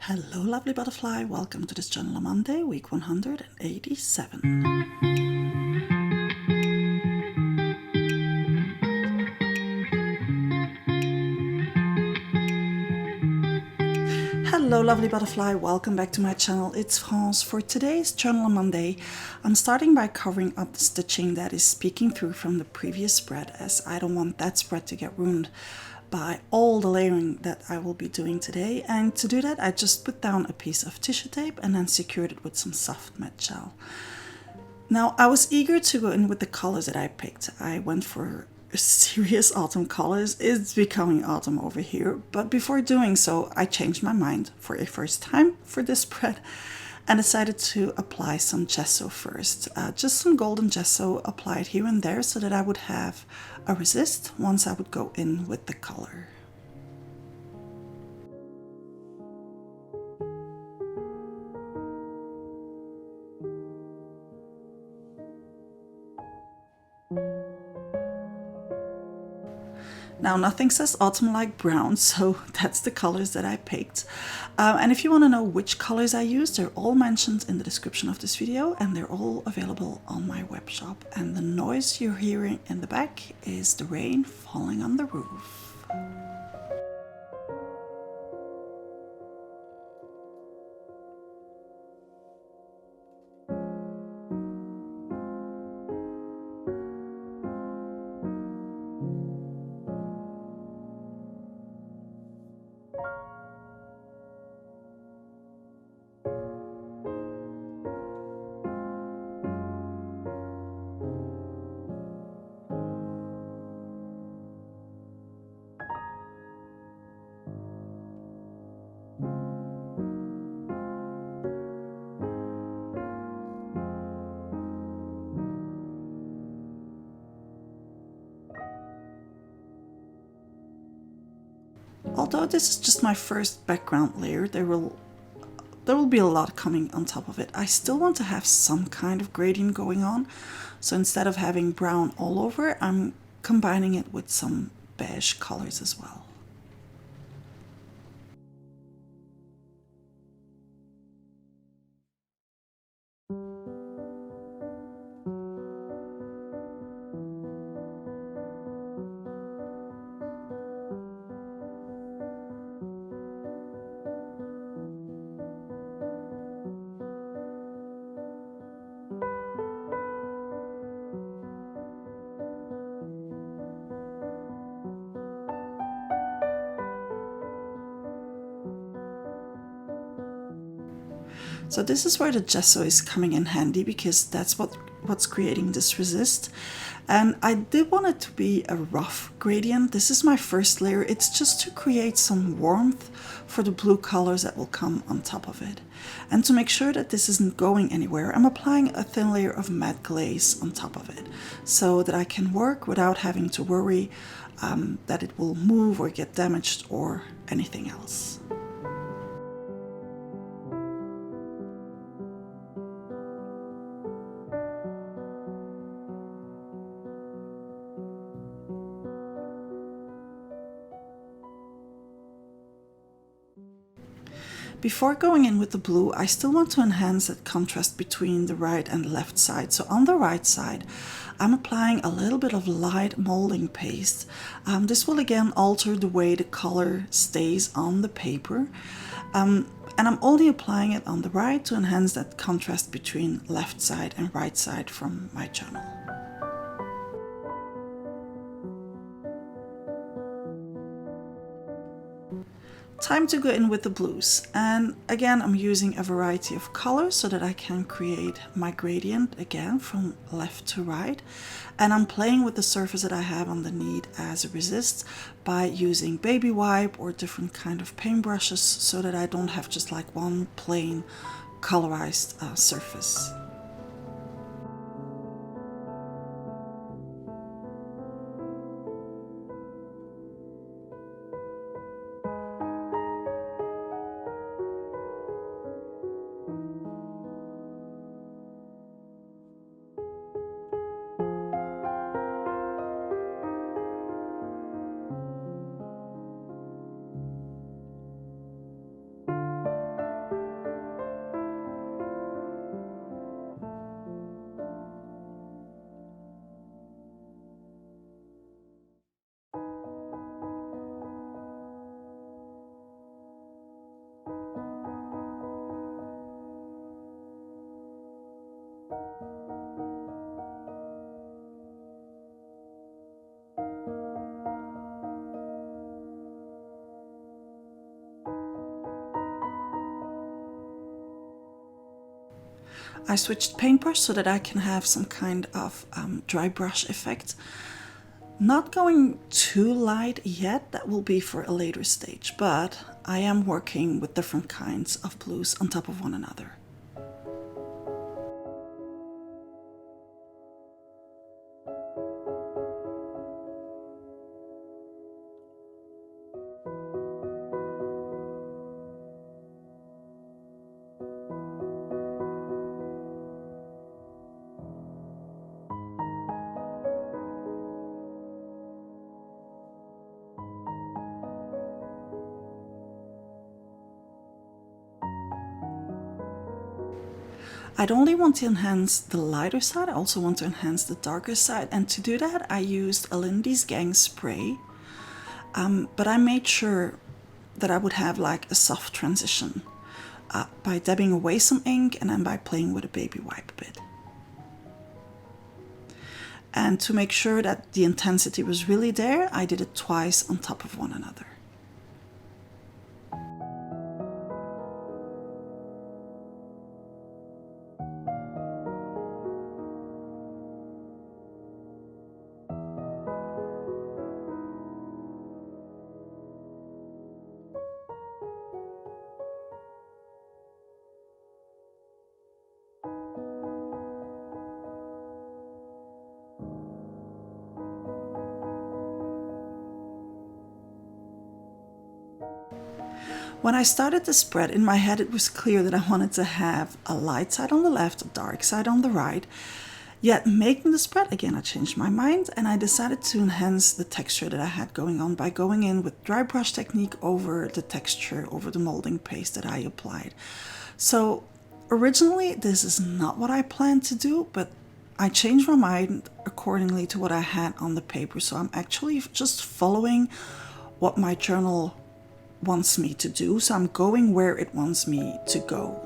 Hello lovely butterfly, welcome to this journal on Monday, week 187. Hello lovely butterfly, welcome back to my channel, it's France. For today's journal on Monday, I'm starting by covering up the stitching that is peeking through from the previous spread, as I don't want that spread to get ruined by all the layering that I will be doing today. And to do that, I just put down a piece of tissue tape and then secured it with some soft matte gel. Now, I was eager to go in with the colors that I picked. I went for serious autumn colors. It's becoming autumn over here, but before doing so, I changed my mind for a first time for this spread and decided to apply some gesso first. Just some golden gesso applied here and there so that I would have a resist once I would go in with the color. Now, nothing says autumn like brown, so that's the colors that I picked. And if you want to know which colors I used, they're all mentioned in the description of this video, and they're all available on my web shop. And the noise you're hearing in the back is the rain falling on the roof. Although this is just my first background layer, there will be a lot coming on top of it. I still want to have some kind of gradient going on. So instead of having brown all over, I'm combining it with some beige colors as well. So this is where the gesso is coming in handy, because that's what's creating this resist. And I did want it to be a rough gradient. This is my first layer. It's just to create some warmth for the blue colors that will come on top of it. And to make sure that this isn't going anywhere, I'm applying a thin layer of matte glaze on top of it so that I can work without having to worry that it will move or get damaged or anything else. Before going in with the blue, I still want to enhance that contrast between the right and left side. So on the right side, I'm applying a little bit of light molding paste. This will again alter the way the color stays on the paper. And I'm only applying it on the right to enhance that contrast between left side and right side from my journal. Time to go in with the blues, and again I'm using a variety of colors so that I can create my gradient again from left to right, and I'm playing with the surface that I have underneath as a resist by using baby wipe or different kind of paintbrushes so that I don't have just like one plain colorized surface. I switched paintbrush so that I can have some kind of dry brush effect. Not going too light yet, that will be for a later stage, but I am working with different kinds of blues on top of one another. I don't only want to enhance the lighter side, I also want to enhance the darker side. And to do that, I used a Lindy's Gang spray. But I made sure that I would have like a soft transition by dabbing away some ink and then by playing with a baby wipe a bit. And to make sure that the intensity was really there, I did it twice on top of one another. When I started the spread, in my head it was clear that I wanted to have a light side on the left, a dark side on the right. Yet making the spread, again I changed my mind and I decided to enhance the texture that I had going on by going in with dry brush technique over the texture, over the molding paste that I applied. So originally this is not what I planned to do, but I changed my mind accordingly to what I had on the paper. So I'm actually just following what my journal wants me to do, so I'm going where it wants me to go.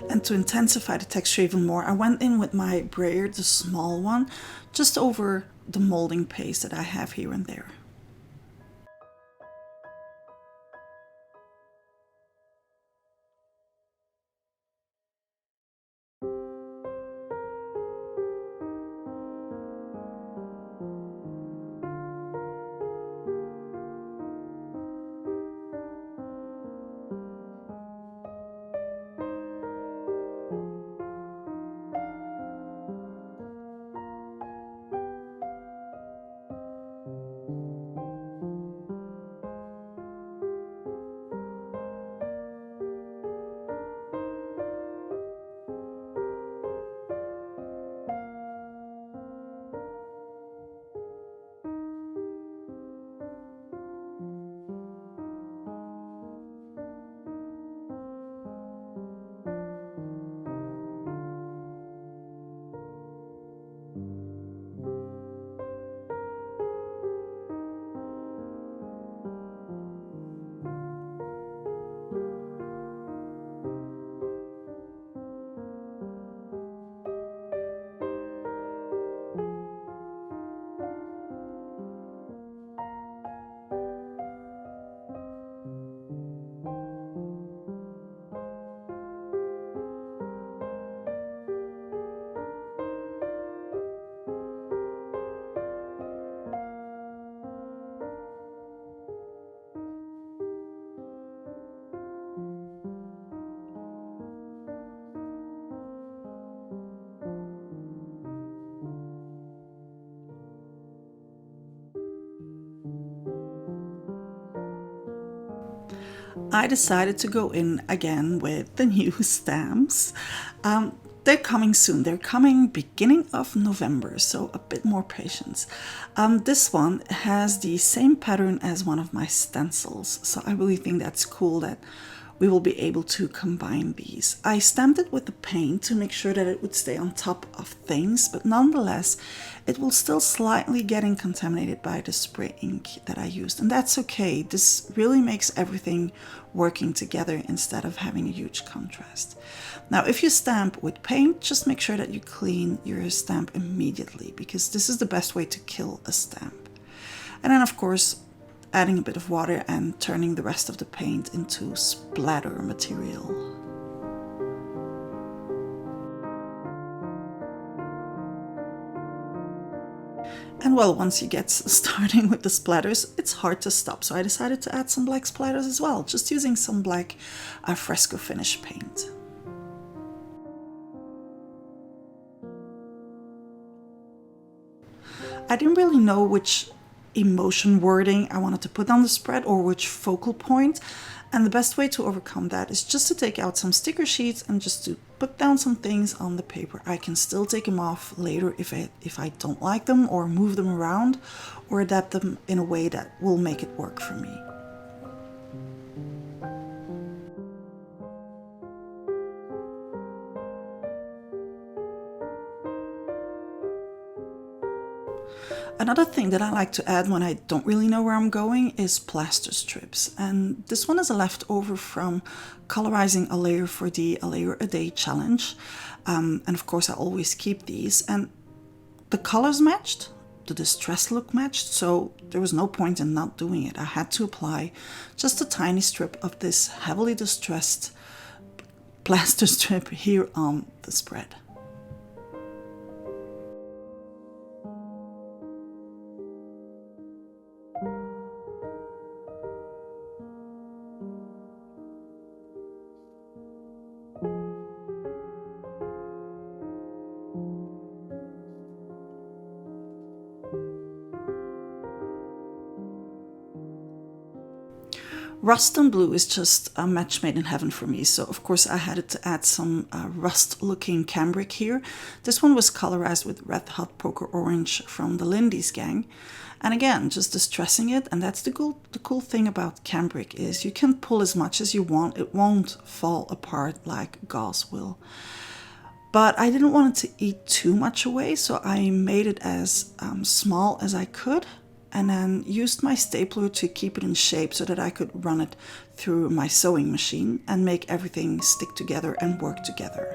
And to intensify the texture even more, I went in with my brayer, the small one, just over the molding paste that I have here and there. I decided to go in again with the new stamps. They're coming soon. They're coming beginning of November, so a bit more patience. This one has the same pattern as one of my stencils, so I really think that's cool that we will be able to combine these. I stamped it with the paint to make sure that it would stay on top of things, but nonetheless, it will still slightly getting contaminated by the spray ink that I used, and that's okay. This really makes everything working together instead of having a huge contrast. Now, if you stamp with paint, just make sure that you clean your stamp immediately, because this is the best way to kill a stamp. And then of course adding a bit of water and turning the rest of the paint into splatter material. And well, once you get starting with the splatters, it's hard to stop. So I decided to add some black splatters as well, just using some black Fresco finish paint. I didn't really know which emotion wording I wanted to put on the spread or which focal point. And the best way to overcome that is just to take out some sticker sheets and just to put down some things on the paper. I can still take them off later if I don't like them, or move them around or adapt them in a way that will make it work for me. Another thing that I like to add when I don't really know where I'm going is plaster strips. And this one is a leftover from colorizing a layer for the A Layer a Day challenge. And of course I always keep these. And the colors matched, the distress look matched, so there was no point in not doing it. I had to apply just a tiny strip of this heavily distressed plaster strip here on the spread. Rust and blue is just a match made in heaven for me, so of course I had to add some rust-looking cambric here. This one was colorized with Red Hot Poker Orange from the Lindy's gang. And again, just distressing it, and that's the cool thing about cambric is you can pull as much as you want. It won't fall apart like gauze will. But I didn't want it to eat too much away, so I made it as small as I could, and then used my stapler to keep it in shape so that I could run it through my sewing machine and make everything stick together and work together.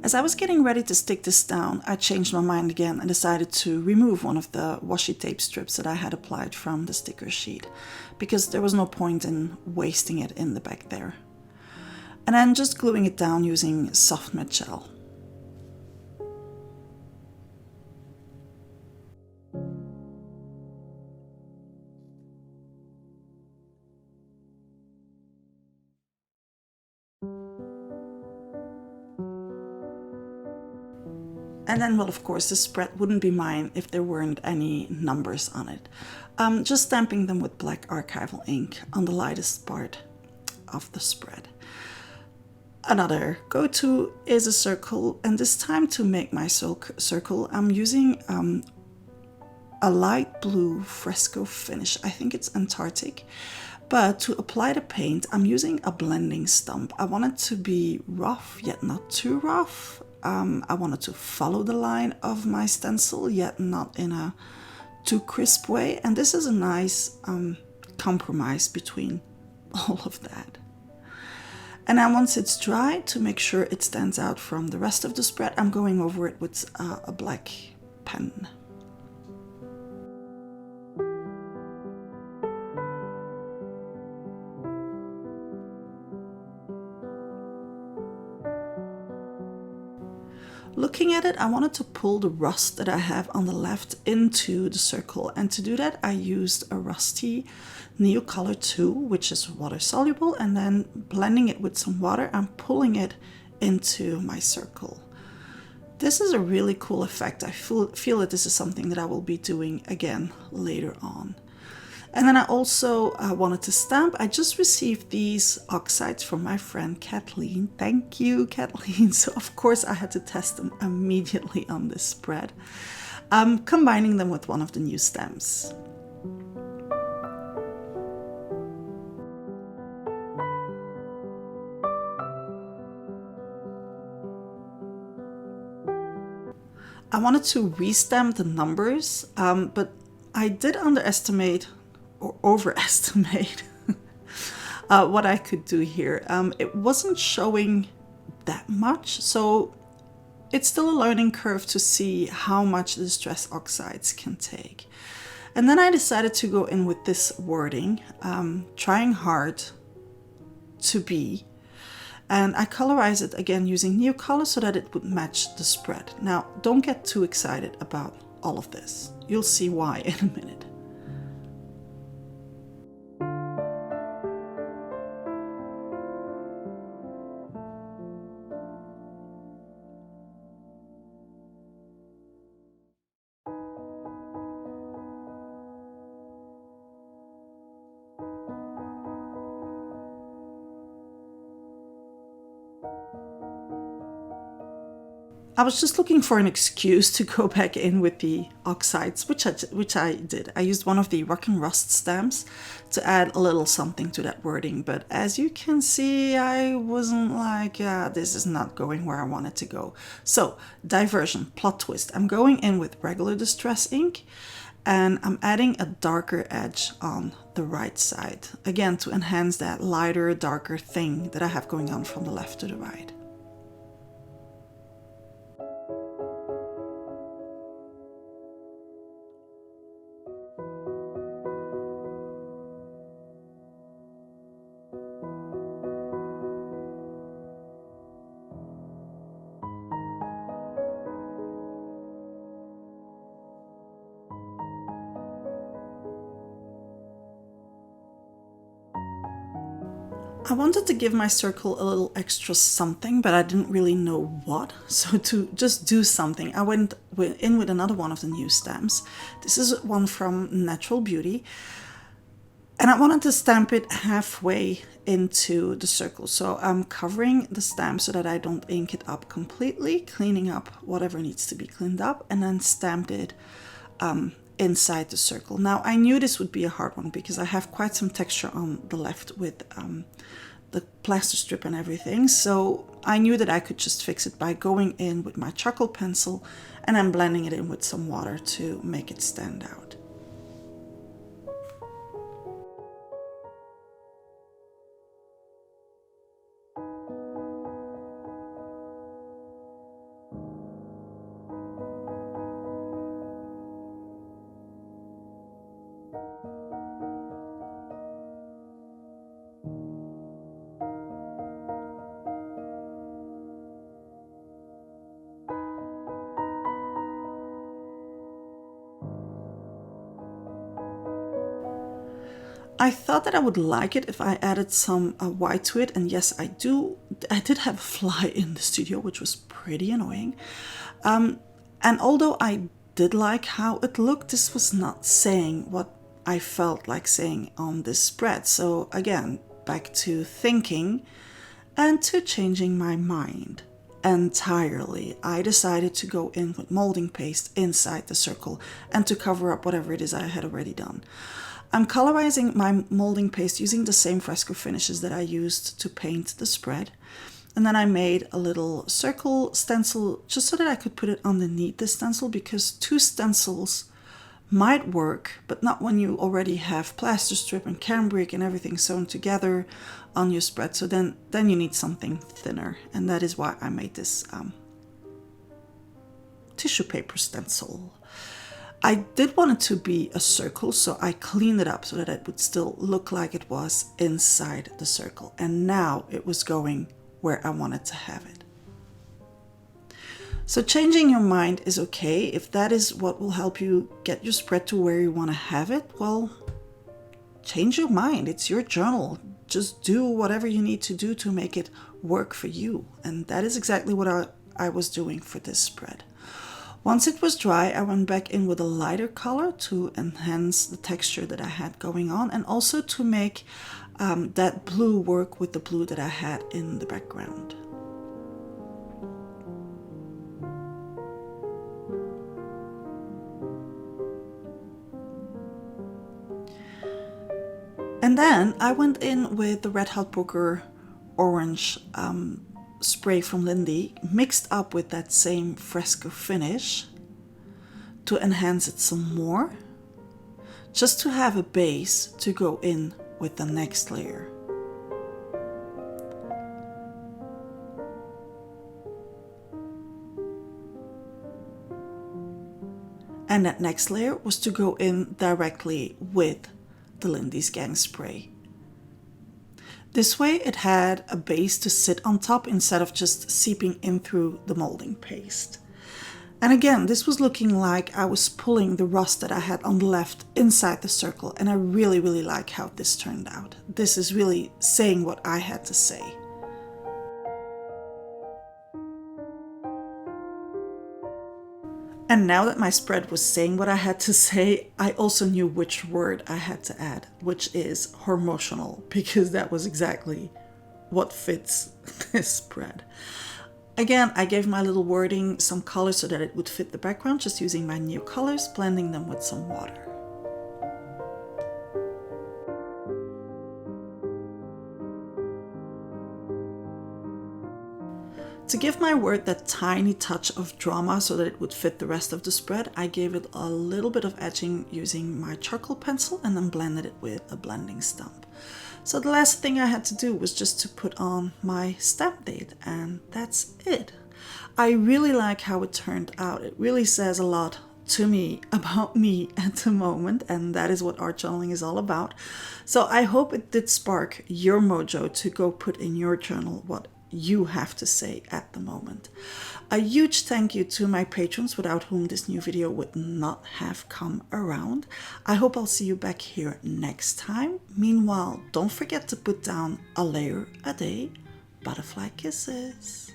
As I was getting ready to stick this down, I changed my mind again and decided to remove one of the washi tape strips that I had applied from the sticker sheet, because there was no point in wasting it in the back there. And then just gluing it down using soft matte gel. And then, well, of course, the spread wouldn't be mine if there weren't any numbers on it. Just stamping them with black archival ink on the lightest part of the spread. Another go-to is a circle, and this time to make my circle, I'm using a light blue fresco finish. I think it's Antarctic. But to apply the paint, I'm using a blending stump. I want it to be rough, yet not too rough. I wanted to follow the line of my stencil, yet not in a too crisp way. And this is a nice compromise between all of that. And then once it's dry, to make sure it stands out from the rest of the spread, I'm going over it with a black pen. Looking at it, I wanted to pull the rust that I have on the left into the circle, and to do that I used a rusty Neocolor II, which is water soluble, and then blending it with some water and pulling it into my circle. This is a really cool effect. I feel that this is something that I will be doing again later on. And then I also wanted to stamp. I just received these oxides from my friend Kathleen. Thank you, Kathleen. So of course I had to test them immediately on this spread. I'm combining them with one of the new stems. I wanted to restamp the numbers, but I did underestimate or overestimate what I could do here. It wasn't showing that much, so it's still a learning curve to see how much the distress oxides can take. And then I decided to go in with this wording, trying hard to be. And I colorize it again using Neocolor so that it would match the spread. Now, don't get too excited about all of this. You'll see why in a minute. I was just looking for an excuse to go back in with the oxides, which I did. I used one of the Rock and Rust stamps to add a little something to that wording. But as you can see, I wasn't like, yeah, this is not going where I wanted to go. So, diversion, plot twist. I'm going in with regular distress ink and I'm adding a darker edge on the right side. Again, to enhance that lighter, darker thing that I have going on from the left to the right. I wanted to give my circle a little extra something, but I didn't really know what. So to just do something, I went in with another one of the new stamps. This is one from Natural Beauty. And I wanted to stamp it halfway into the circle. So I'm covering the stamp so that I don't ink it up completely, cleaning up whatever needs to be cleaned up, and then stamped it inside the circle. Now I knew this would be a hard one because I have quite some texture on the left with the plaster strip and everything, so I knew that I could just fix it by going in with my charcoal pencil and then blending it in with some water to make it stand out. I thought that I would like it if I added some white to it, and yes, I did have a fly in the studio, which was pretty annoying. And although I did like how it looked, this was not saying what I felt like saying on this spread. So again, back to thinking and to changing my mind entirely. I decided to go in with molding paste inside the circle and to cover up whatever it is I had already done. I'm colorizing my molding paste using the same fresco finishes that I used to paint the spread. And then I made a little circle stencil just so that I could put it underneath the stencil, because two stencils might work, but not when you already have plaster strip and cambric and everything sewn together on your spread. So then you need something thinner. And that is why I made this tissue paper stencil. I did want it to be a circle, so I cleaned it up so that it would still look like it was inside the circle. And now it was going where I wanted to have it. So changing your mind is okay. If that is what will help you get your spread to where you want to have it, well, change your mind. It's your journal. Just do whatever you need to do to make it work for you. And that is exactly what I was doing for this spread. Once it was dry, I went back in with a lighter color to enhance the texture that I had going on, and also to make that blue work with the blue that I had in the background. And then I went in with the Red Hot Booger orange spray from Lindy, mixed up with that same fresco finish to enhance it some more, just to have a base to go in with the next layer. And that next layer was to go in directly with the Lindy's Gang spray. This way it had a base to sit on top instead of just seeping in through the molding paste. And again, this was looking like I was pulling the rust that I had on the left inside the circle, and I really like how this turned out. This is really saying what I had to say. And now that my spread was saying what I had to say, I also knew which word I had to add, which is hormotional, because that was exactly what fits this spread. Again, I gave my little wording some color so that it would fit the background, just using my Neocolors, blending them with some water. To give my word that tiny touch of drama so that it would fit the rest of the spread, I gave it a little bit of edging using my charcoal pencil and then blended it with a blending stump. So the last thing I had to do was just to put on my stamp date, and that's it. I really like how it turned out. It really says a lot to me about me at the moment, and that is what art journaling is all about. So I hope it did spark your mojo to go put in your journal what you have to say at the moment. A huge thank you to my patrons, without whom this new video would not have come around. I hope I'll see you back here next time. Meanwhile, don't forget to put down a layer a day. Butterfly kisses.